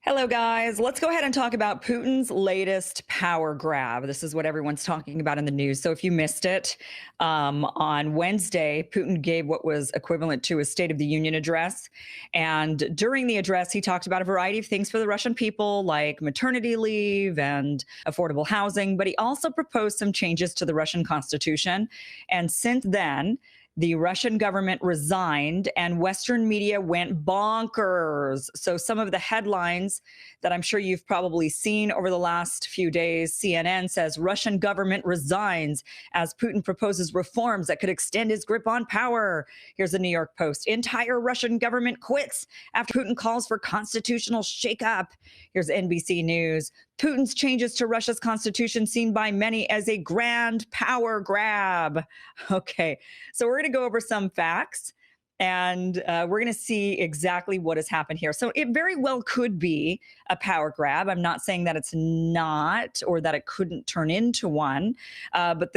Hello, guys. Let's go ahead and talk about Putin's latest power grab. This is what everyone's talking about in the news. So, if you missed it, on Wednesday, Putin gave what was equivalent to a State of the Union address. And during the address, he talked about a variety of things for the Russian people, like maternity leave and affordable housing. But he also proposed some changes to the Russian constitution. And since then, the Russian government resigned and Western media went bonkers. So, some of the headlines that I'm sure you've probably seen over the last few days, CNN says Russian government resigns as Putin proposes reforms that could extend his grip on power. Here's the New York Post. Entire Russian government quits after Putin calls for constitutional shakeup. Here's NBC News. Putin's changes to Russia's constitution seen by many as a grand power grab. Okay, so we're going to go over some facts and we're going to see exactly what has happened here. So it very well could be a power grab. I'm not saying that it's not or that it couldn't turn into one, but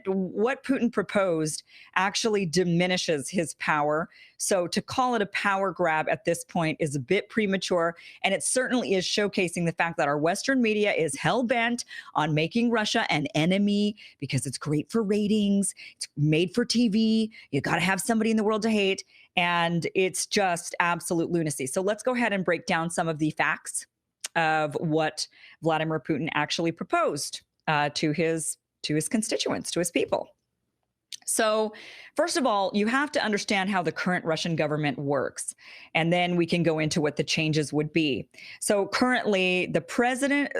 what Putin proposed actually diminishes his power. So to call it a power grab at this point is a bit premature. And it certainly is showcasing the fact that our Western media is hell bent on making Russia an enemy because it's great for ratings. It's made for TV. You got to have somebody in the world to hate. And it's just absolute lunacy. So let's go ahead and break down some of the facts of what Vladimir Putin actually proposed to his constituents, to his people. So, first of all, you have to understand how the current Russian government works, and then we can go into what the changes would be. So, currently, the president,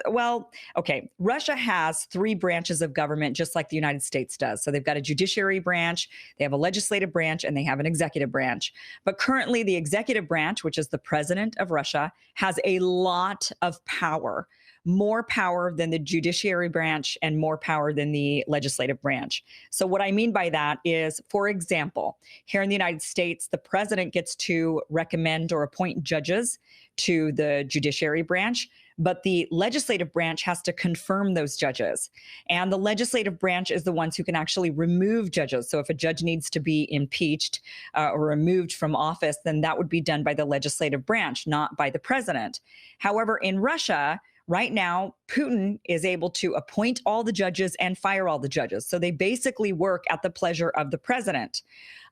Russia has three branches of government, just like the United States does. So, they've got a judiciary branch, they have a legislative branch, and they have an executive branch. But currently, the executive branch, which is the president of Russia, has a lot of power. More power than the judiciary branch and more power than the legislative branch. So what I mean by that is, for example, here in the United States, the president gets to recommend or appoint judges to the judiciary branch, but the legislative branch has to confirm those judges. And the legislative branch is the ones who can actually remove judges. So if a judge needs to be impeached or removed from office, then that would be done by the legislative branch, not by the president. However, in Russia, right now, Putin is able to appoint all the judges and fire all the judges. So they basically work at the pleasure of the president.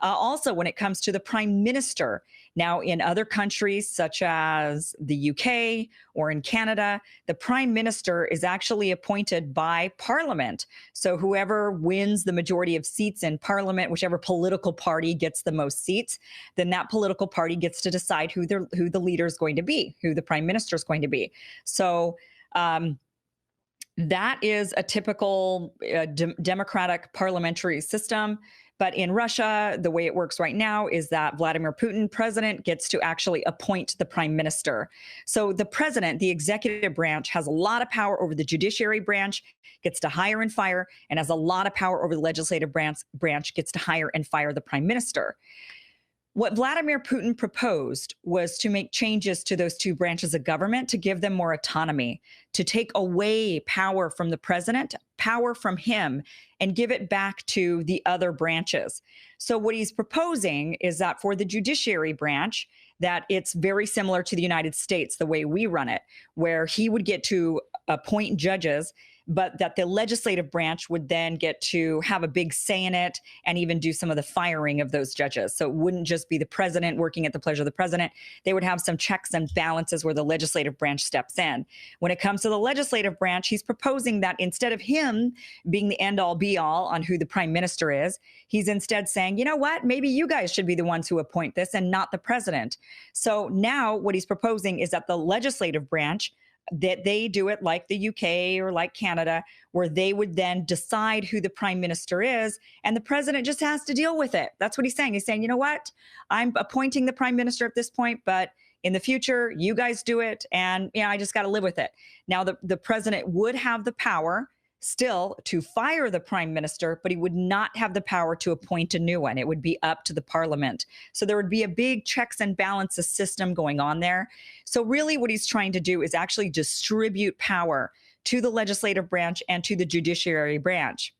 Also, when it comes to the prime minister, now in other countries such as the UK or in Canada, the prime minister is actually appointed by parliament. So whoever wins the majority of seats in parliament, whichever political party gets the most seats, then that political party gets to decide who the leader is going to be, who the prime minister is going to be. So that is a typical democratic parliamentary system. But in Russia, the way it works right now is that Vladimir Putin, president, gets to actually appoint the prime minister. So the president, the executive branch, has a lot of power over the judiciary branch, gets to hire and fire, and has a lot of power over the legislative branch, gets to hire and fire the prime minister. What Vladimir Putin proposed was to make changes to those two branches of government to give them more autonomy, to take away power from the president, power from him, and give it back to the other branches. So what he's proposing is that for the judiciary branch, that it's very similar to the United States, the way we run it, where he would get to appoint judges, but that the legislative branch would then get to have a big say in it and even do some of the firing of those judges. So it wouldn't just be the president working at the pleasure of the president. They would have some checks and balances where the legislative branch steps in. When it comes to the legislative branch, he's proposing that instead of him being the end all be all on who the prime minister is, he's instead saying, you know what, maybe you guys should be the ones who appoint this and not the president. So now what he's proposing is that the legislative branch, that they do it like the UK or like Canada, where they would then decide who the prime minister is, and the president just has to deal with it. That's what he's saying. He's saying, you know what, I'm appointing the prime minister at this point, but in the future, you guys do it, and I just got to live with it. Now, the president would have the power still to fire the prime minister, but he would not have the power to appoint a new one. It would be up to the parliament. So there would be a big checks and balances system going on there. So really what he's trying to do is actually distribute power to the legislative branch and to the judiciary branch.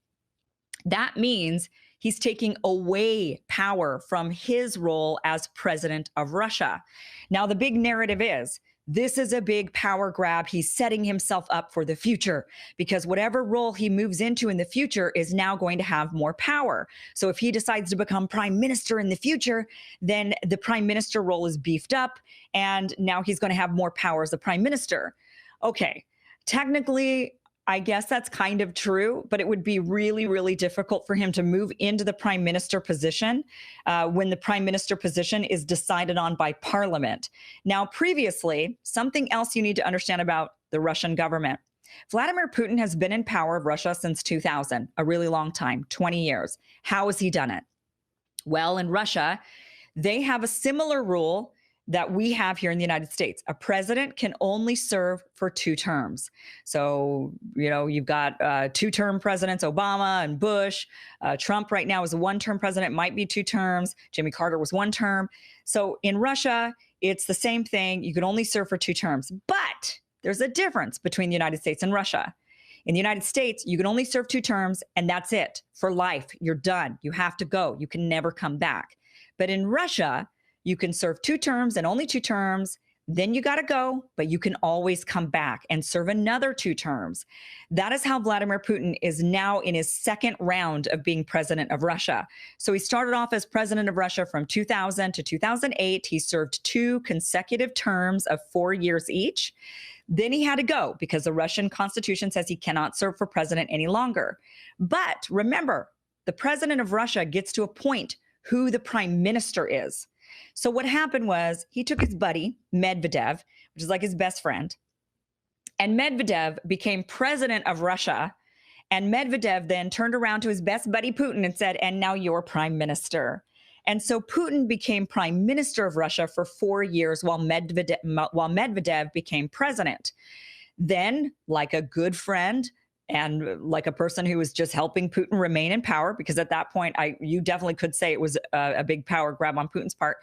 That means he's taking away power from his role as president of Russia. Now, the big narrative is This is a big power grab. He's setting himself up for the future because whatever role he moves into in the future is now going to have more power. So if he decides to become prime minister in the future, then the prime minister role is beefed up and now he's going to have more power as the prime minister. Okay, technically, I guess that's kind of true, but it would be really, really difficult for him to move into the prime minister position when the prime minister position is decided on by parliament. Now, previously, something else you need to understand about the Russian government. Vladimir Putin has been in power of Russia since 2000, a really long time, 20 years. How has he done it? Well, in Russia, they have a similar rule that we have here in the United States. A president can only serve for 2 terms. So, you've got 2-term presidents, Obama and Bush. Trump right now is a 1-term president, might be 2 terms. Jimmy Carter was 1 term. So in Russia, it's the same thing. You can only serve for 2 terms. But there's a difference between the United States and Russia. In the United States, you can only serve 2 terms and that's it. For life, you're done. You have to go. You can never come back. But in Russia, you can serve 2 terms and only 2 terms. Then you got to go, but you can always come back and serve another 2 terms. That is how Vladimir Putin is now in his 2nd round of being president of Russia. So he started off as president of Russia from 2000 to 2008. He served 2 consecutive terms of 4 years each. Then he had to go because the Russian constitution says he cannot serve for president any longer. But remember, the president of Russia gets to appoint who the prime minister is. So what happened was he took his buddy, Medvedev, which is like his best friend, and Medvedev became president of Russia. And Medvedev then turned around to his best buddy, Putin, and said, and now you're prime minister. And so Putin became prime minister of Russia for 4 years while Medvedev became president. Then, like a good friend, and like a person who was just helping Putin remain in power, because at that point, you definitely could say it was a big power grab on Putin's part.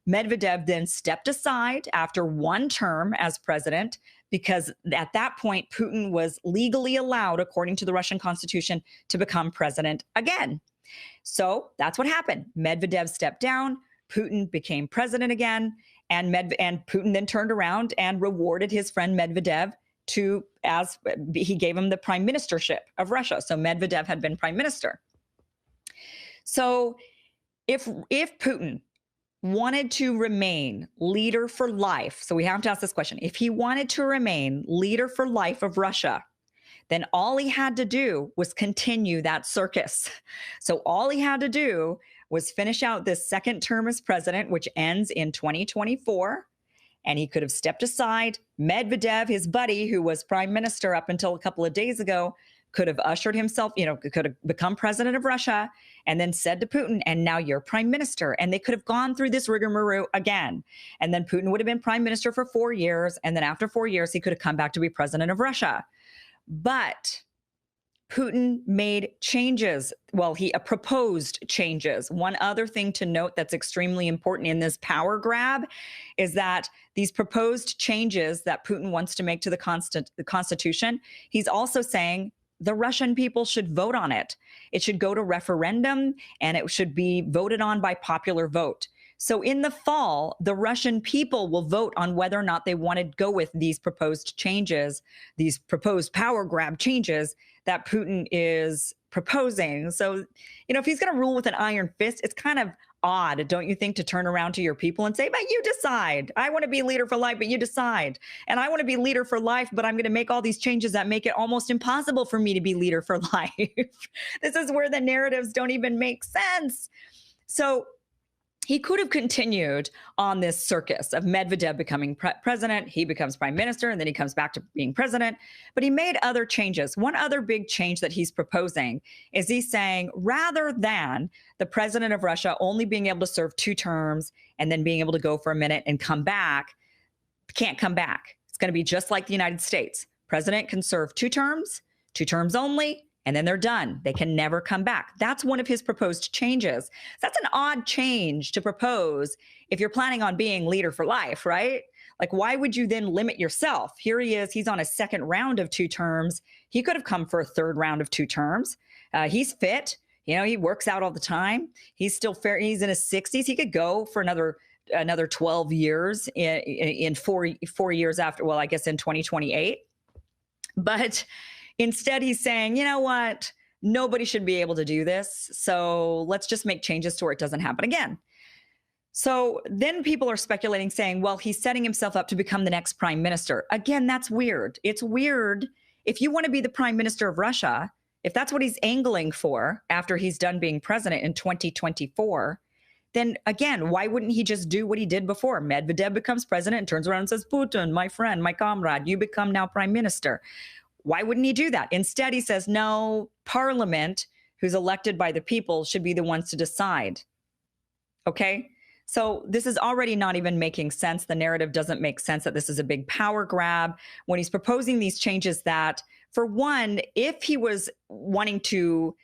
Medvedev then stepped aside after 1 term as president, because at that point, Putin was legally allowed, according to the Russian constitution, to become president again. So that's what happened. Medvedev stepped down, Putin became president again, and Putin then turned around and rewarded his friend Medvedev as he gave him the prime ministership of Russia. So Medvedev had been prime minister. So if Putin wanted to remain leader for life, so we have to ask this question, if he wanted to remain leader for life of Russia, then all he had to do was continue that circus. So all he had to do was finish out this 2nd term as president, which ends in 2024. And he could have stepped aside. Medvedev, his buddy, who was prime minister up until a couple of days ago, could have ushered himself, could have become president of Russia and then said to Putin, and now you're prime minister. And they could have gone through this rigmarole again. And then Putin would have been prime minister for 4 years. And then after 4 years, he could have come back to be president of Russia. But Putin made changes. Well, he proposed changes. One other thing to note that's extremely important in this power grab is that these proposed changes that Putin wants to make to the Constitution, he's also saying the Russian people should vote on it. It should go to referendum and it should be voted on by popular vote. So in the fall, the Russian people will vote on whether or not they want to go with these proposed changes, these proposed power grab changes that Putin is proposing. So, if he's going to rule with an iron fist, it's kind of odd, don't you think, to turn around to your people and say, but you decide. I want to be leader for life, but you decide. And I want to be leader for life, but I'm going to make all these changes that make it almost impossible for me to be leader for life. This is where the narratives don't even make sense. So he could have continued on this circus of Medvedev becoming president. He becomes prime minister, and then he comes back to being president. But he made other changes. One other big change that he's proposing is he's saying, rather than the president of Russia only being able to serve 2 terms and then being able to go for a minute and come back, can't come back. It's going to be just like the United States. President can serve 2 terms only, and then they're done. They can never come back. That's one of his proposed changes. That's an odd change to propose if you're planning on being leader for life, right? Like, why would you then limit yourself? Here he is. He's on a 2nd round of 2 terms. He could have come for a 3rd round of 2 terms. He's fit. He works out all the time. He's still fair. He's in his 60s. He could go for another another 12 years in 4 years after, well, I guess in 2028. But instead, he's saying, you know what? Nobody should be able to do this. So let's just make changes to where it doesn't happen again. So then people are speculating, saying, well, he's setting himself up to become the next prime minister. Again, that's weird. It's weird. If you want to be the prime minister of Russia, if that's what he's angling for after he's done being president in 2024, then again, why wouldn't he just do what he did before? Medvedev becomes president and turns around and says, Putin, my friend, my comrade, you become now prime minister. Why wouldn't he do that? Instead, he says, no, parliament, who's elected by the people, should be the ones to decide. Okay? So this is already not even making sense. The narrative doesn't make sense that this is a big power grab when he's proposing these changes that, for one, if he was wanting to,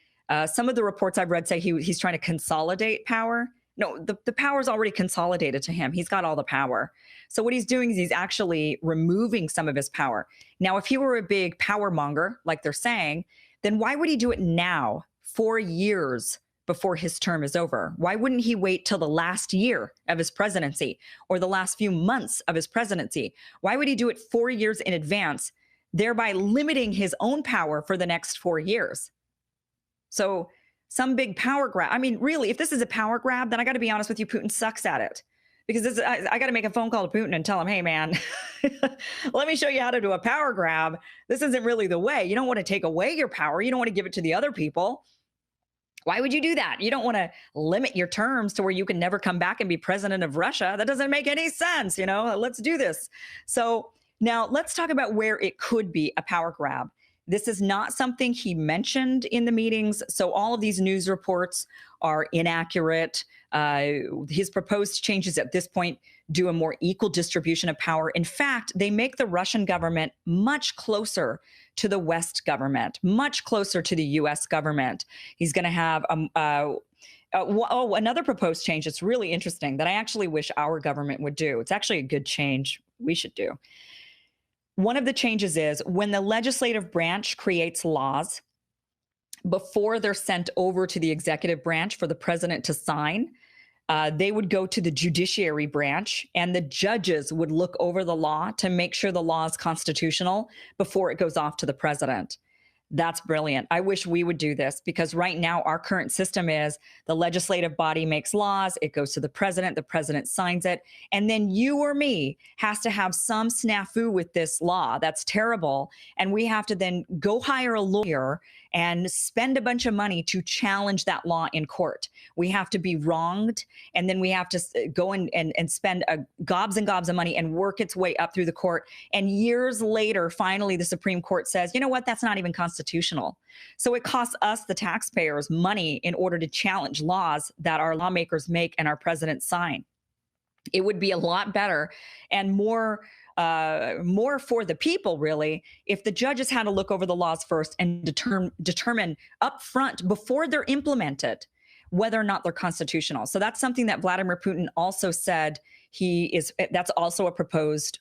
some of the reports I've read say he's trying to consolidate power. No, the power is already consolidated to him. He's got all the power. So what he's doing is he's actually removing some of his power. Now, if he were a big power monger, like they're saying, then why would he do it now, 4 years before his term is over? Why wouldn't he wait till the last year of his presidency or the last few months of his presidency? Why would he do it 4 years in advance, thereby limiting his own power for the next 4 years? So some big power grab. I mean, really, if this is a power grab, then I got to be honest with you, Putin sucks at it. Because I got to make a phone call to Putin and tell him, hey, man, let me show you how to do a power grab. This isn't really the way. You don't want to take away your power. You don't want to give it to the other people. Why would you do that? You don't want to limit your terms to where you can never come back and be president of Russia. That doesn't make any sense. Let's do this. So now let's talk about where it could be a power grab. This is not something he mentioned in the meetings. So all of these news reports are inaccurate. His proposed changes at this point do a more equal distribution of power. In fact, they make the Russian government much closer to the West government, much closer to the U.S. government. He's going to have another proposed change that's really interesting that I actually wish our government would do. It's actually a good change we should do. One of the changes is when the legislative branch creates laws, before they're sent over to the executive branch for the president to sign, they would go to the judiciary branch, and the judges would look over the law to make sure the law is constitutional before it goes off to the president. That's brilliant. I wish we would do this, because right now our current system is the legislative body makes laws, it goes to the president signs it, and then you or me has to have some snafu with this law. That's terrible. And we have to then go hire a lawyer and spend a bunch of money to challenge that law in court. We have to be wronged, and then we have to go and spend gobs and gobs of money and work its way up through the court. And years later, finally, the Supreme Court says, you know what, that's not even constitutional. So it costs us, the taxpayers, money in order to challenge laws that our lawmakers make and our presidents sign. It would be a lot better and more for the people, really, if the judges had to look over the laws first and determine up front before they're implemented whether or not they're constitutional. So that's something that Vladimir Putin also said that's also a proposed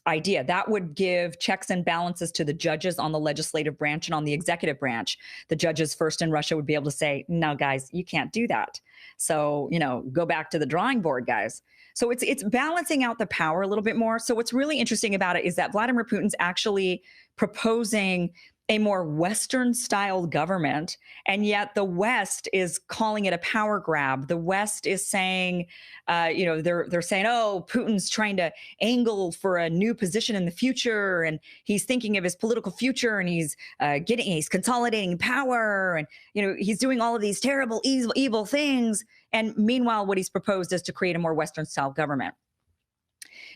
idea. That would give checks and balances to the judges on the legislative branch and on the executive branch. The judges first in Russia would be able to say, no, guys, you can't do that. So, go back to the drawing board, guys. So it's balancing out the power a little bit more. So what's really interesting about it is that Vladimir Putin's actually proposing a more Western-style government, and yet the West is calling it a power grab. The West is saying, they're saying, oh, Putin's trying to angle for a new position in the future, and he's thinking of his political future, and he's consolidating power, and he's doing all of these terrible, evil things. And meanwhile, what he's proposed is to create a more Western-style government.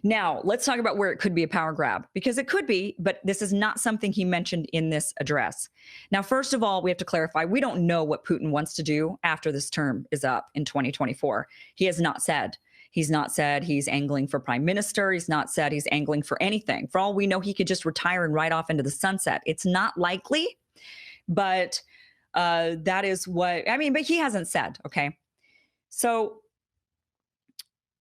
Now, let's talk about where it could be a power grab, because it could be, but this is not something he mentioned in this address. Now, first of all, we have to clarify, we don't know what Putin wants to do after this term is up in 2024. He has not said. He's not said he's angling for prime minister. He's not said he's angling for anything. For all we know, he could just retire and ride off into the sunset. It's not likely, but that is what, but he hasn't said, okay? So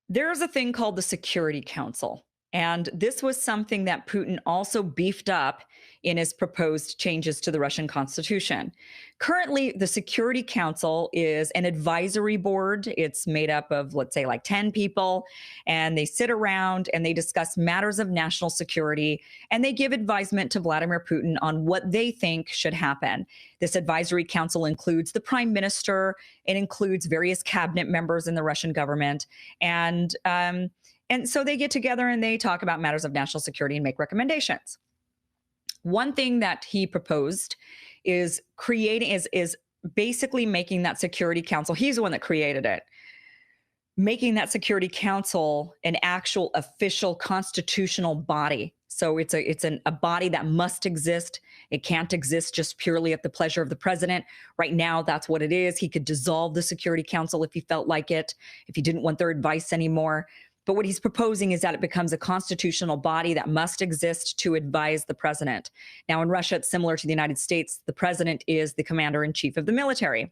there's a thing called the Security Council. And this was something that Putin also beefed up in his proposed changes to the Russian constitution. Currently, the Security Council is an advisory board. It's made up of, let's say, like 10 people, and they sit around and they discuss matters of national security, and they give advisement to Vladimir Putin on what they think should happen. This advisory council includes the prime minister, it includes various cabinet members in the Russian government, and so they get together and they talk about matters of national security and make recommendations. One thing that he proposed is basically making that Security Council, he's the one that created it, making that Security Council an actual official constitutional body. So it's a body that must exist. It can't exist just purely at the pleasure of the president. Right now, that's what it is. He could dissolve the Security Council if he felt like it, if he didn't want their advice anymore. But what he's proposing is that it becomes a constitutional body that must exist to advise the president. Now, in Russia, it's similar to the United States. The president is the commander-in-chief of the military.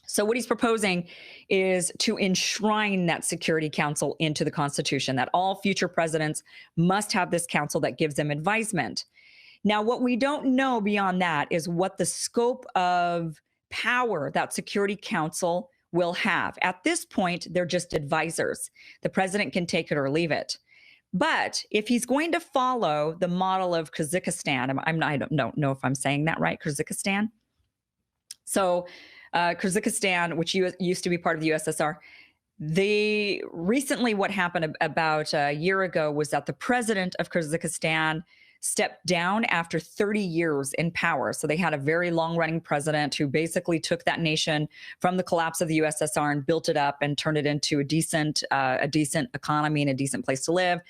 So what he's proposing is to enshrine that Security Council into the Constitution, that all future presidents must have this council that gives them advisement. Now, what we don't know beyond that is what the scope of power that Security Council will have. At this point, they're just advisors. The president can take it or leave it. But if he's going to follow the model of Kazakhstan, I don't know if I'm saying that right, Kazakhstan. So Kazakhstan, which used to be part of the USSR, recently what happened about a year ago was that the president of Kazakhstan stepped down after 30 years in power. So they had a very long-running president who basically took that nation from the collapse of the USSR and built it up and turned it into a decent economy and a decent place to live.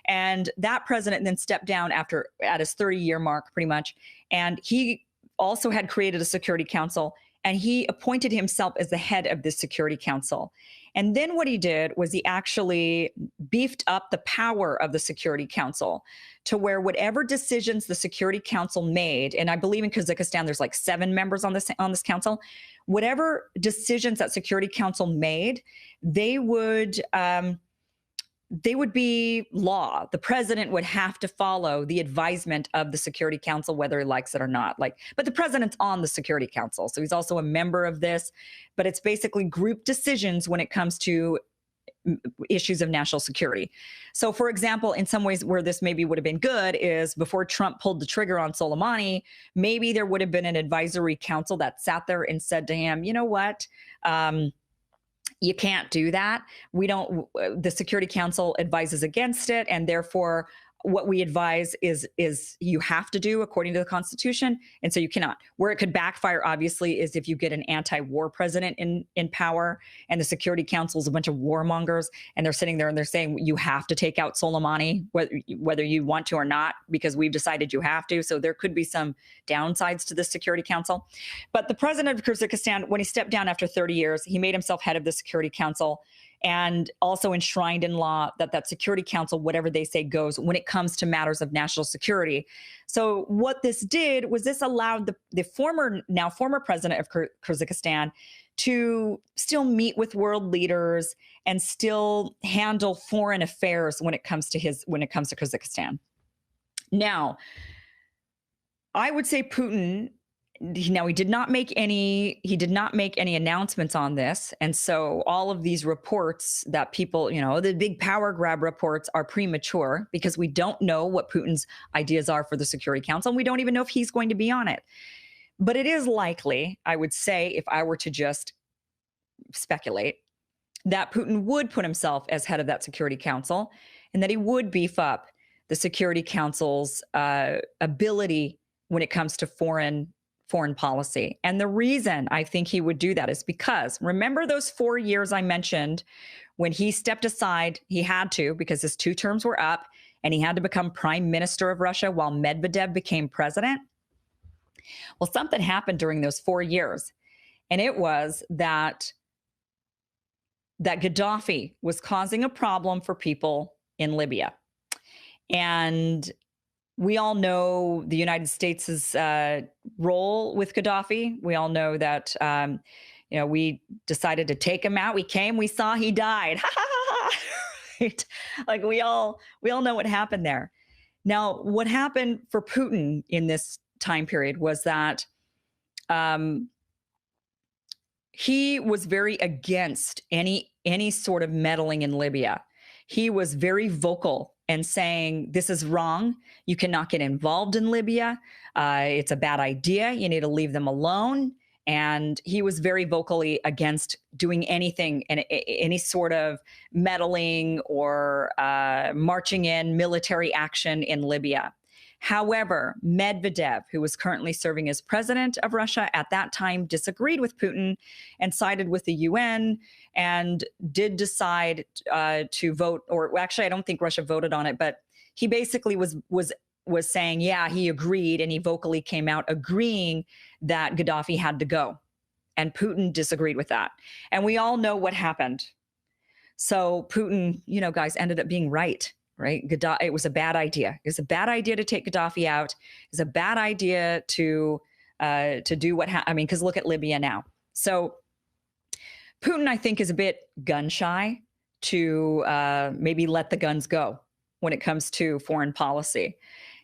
And that president then stepped down at his 30-year mark, pretty much. And he also had created a Security Council, and he appointed himself as the head of this Security Council. And then what he did was he actually beefed up the power of the Security Council to where whatever decisions the Security Council made, and I believe in Kazakhstan there's like 7 members on this council, whatever decisions that Security Council made, they would be law. The president would have to follow the advisement of the Security Council, whether he likes it or not. But the president's on the Security Council, so he's also a member of this. But it's basically group decisions when it comes to issues of national security. So, for example, in some ways where this maybe would have been good is before Trump pulled the trigger on Soleimani, maybe there would have been an advisory council that sat there and said to him, you know what? You can't do that. The Security Council advises against it, and therefore what we advise is you have to do according to the Constitution, and so you cannot. Where it could backfire, obviously, is if you get an anti-war president in power, and the Security Council is a bunch of warmongers, and they're sitting there and they're saying you have to take out Soleimani, whether you want to or not, because we've decided you have to. So there could be some downsides to the Security Council. But the president of Kazakhstan, when he stepped down after 30 years, he made himself head of the Security Council, and also enshrined in law that Security Council, whatever they say goes when it comes to matters of national security. So what this did was this allowed the former president of Kazakhstan to still meet with world leaders and still handle foreign affairs when it comes to Kazakhstan. Now, I would say Putin, now he did not make any announcements on this, and so all of these reports that people, the big power grab reports, are premature because we don't know what Putin's ideas are for the Security Council, and we don't even know if he's going to be on it. But it is likely, I would say, if I were to just speculate, that Putin would put himself as head of that Security Council, and that he would beef up the Security Council's ability when it comes to foreign policy. And the reason I think he would do that is because, remember those 4 years I mentioned when he stepped aside, he had to, because his 2 terms were up, and he had to become prime minister of Russia while Medvedev became president? Well, something happened during those 4 years, and it was that Gaddafi was causing a problem for people in Libya. And we all know the United States' role with Gaddafi. We all know that, we decided to take him out. We came, we saw, he died. right? Like we all know what happened there. Now, what happened for Putin in this time period was that um, he was very against any sort of meddling in Libya. He was very vocal and saying, "This is wrong. You cannot get involved in Libya. It's a bad idea. You need to leave them alone." And he was very vocally against doing anything, any sort of meddling or marching in military action in Libya. However, Medvedev, who was currently serving as president of Russia at that time, disagreed with Putin and sided with the UN and did decide to vote. Or actually, I don't think Russia voted on it, but he basically was saying, yeah, he agreed, and he vocally came out agreeing that Gaddafi had to go. And Putin disagreed with that. And we all know what happened. So Putin, guys, ended up being right. Right? It was a bad idea. It was a bad idea to take Gaddafi out. It was a bad idea to do what because look at Libya now. So Putin, I think, is a bit gun shy to maybe let the guns go when it comes to foreign policy.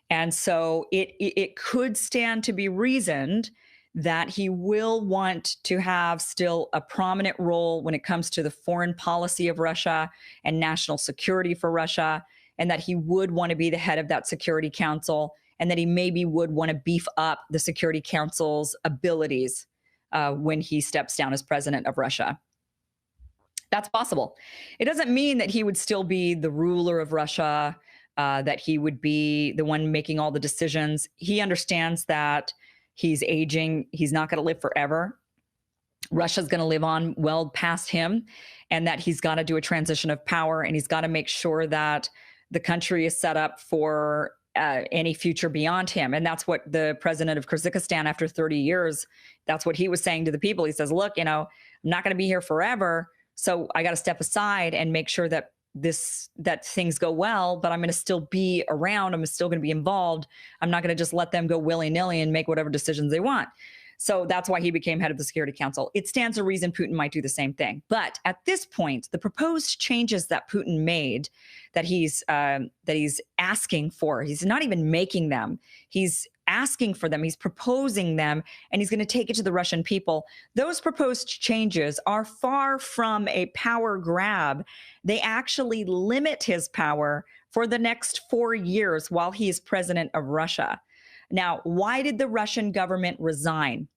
And so it could stand to be reasoned that he will want to have still a prominent role when it comes to the foreign policy of Russia and national security for Russia, and that he would want to be the head of that Security Council, and that he maybe would want to beef up the Security Council's abilities when he steps down as president of Russia. That's possible. It doesn't mean that he would still be the ruler of Russia, that he would be the one making all the decisions. He understands that he's aging. He's not going to live forever. Russia's going to live on well past him, and that he's got to do a transition of power, and he's got to make sure that the country is set up for any future beyond him. And that's what the president of Kyrgyzstan, after 30 years, that's what he was saying to the people. He says, look, I'm not going to be here forever. So I got to step aside and make sure that things go well, but I'm going to still be around. I'm still going to be involved. I'm not going to just let them go willy-nilly and make whatever decisions they want. So that's why he became head of the Security Council. It stands to reason Putin might do the same thing. But at this point, the proposed changes that Putin made, that he's asking for, he's not even making them. He's asking for them. He's proposing them, and he's going to take it to the Russian people. Those proposed changes are far from a power grab. They actually limit his power for the next 4 years while he is president of Russia. Now, why did the Russian government resign?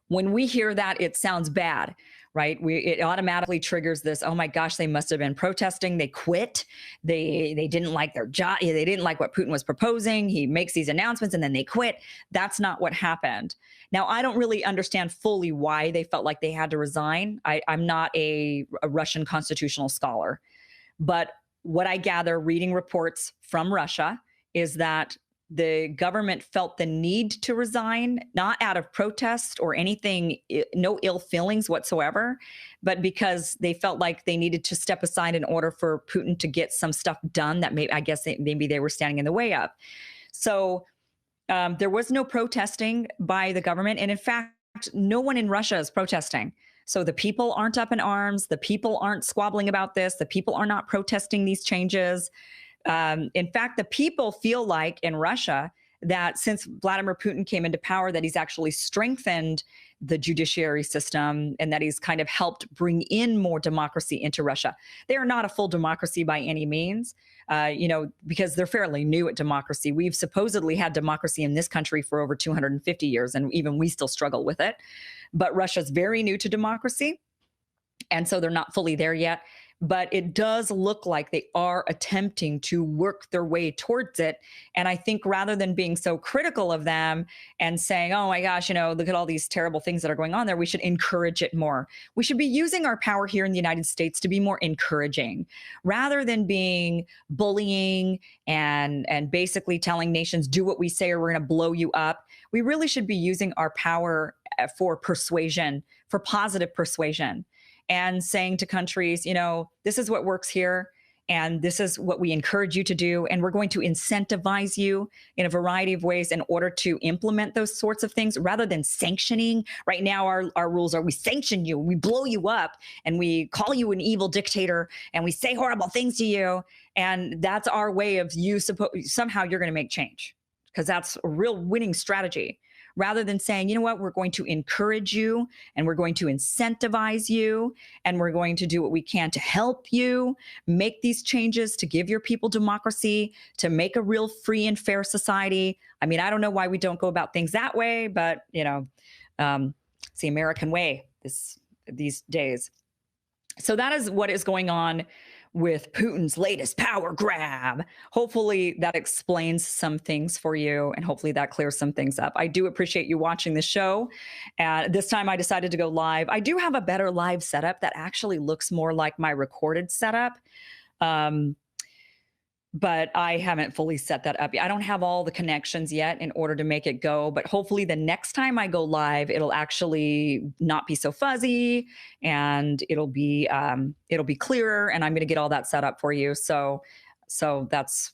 When we hear that, it sounds bad, right? It automatically triggers this, oh my gosh, they must have been protesting. They quit. They didn't like their job. They didn't like what Putin was proposing. He makes these announcements and then they quit. That's not what happened. Now, I don't really understand fully why they felt like they had to resign. I'm not a Russian constitutional scholar. But what I gather reading reports from Russia is that the government felt the need to resign, not out of protest or anything, no ill feelings whatsoever, but because they felt like they needed to step aside in order for Putin to get some stuff done that maybe they were standing in the way of. So there was no protesting by the government. And in fact, no one in Russia is protesting. So the people aren't up in arms. The people aren't squabbling about this. The people are not protesting these changes. In fact, the people feel like in Russia that since Vladimir Putin came into power, that he's actually strengthened the judiciary system and that he's kind of helped bring in more democracy into Russia. They are not a full democracy by any means, because they're fairly new at democracy. We've supposedly had democracy in this country for over 250 years, and even we still struggle with it. But Russia's very new to democracy, and so they're not fully there yet. But it does look like they are attempting to work their way towards it. And I think rather than being so critical of them and saying, oh my gosh, look at all these terrible things that are going on there, we should encourage it more. We should be using our power here in the United States to be more encouraging rather than being bullying and basically telling nations, do what we say or we're going to blow you up. We really should be using our power for persuasion, for positive persuasion. And saying to countries, this is what works here. And this is what we encourage you to do. And we're going to incentivize you in a variety of ways in order to implement those sorts of things rather than sanctioning. Right now, our rules are we sanction you, we blow you up, and we call you an evil dictator, and we say horrible things to you. And that's our way of somehow you're going to make change, because that's a real winning strategy. Rather than saying, you know what, we're going to encourage you and we're going to incentivize you and we're going to do what we can to help you make these changes, to give your people democracy, to make a real free and fair society. I mean, I don't know why we don't go about things that way, but, it's the American way these days. So that is what is going on with Putin's latest power grab. Hopefully that explains some things for you, and hopefully that clears some things up. I do appreciate you watching the show. This time I decided to go live. I do have a better live setup that actually looks more like my recorded setup. But I haven't fully set that up. I don't have all the connections yet in order to make it go, but hopefully the next time I go live, it'll actually not be so fuzzy, and it'll be clearer, and I'm going to get all that set up for you. So that's,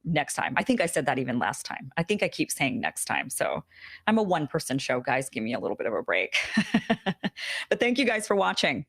next time. I think I said that even last time. I think I keep saying next time. So I'm a one-person show, guys. Give me a little bit of a break. But thank you guys for watching.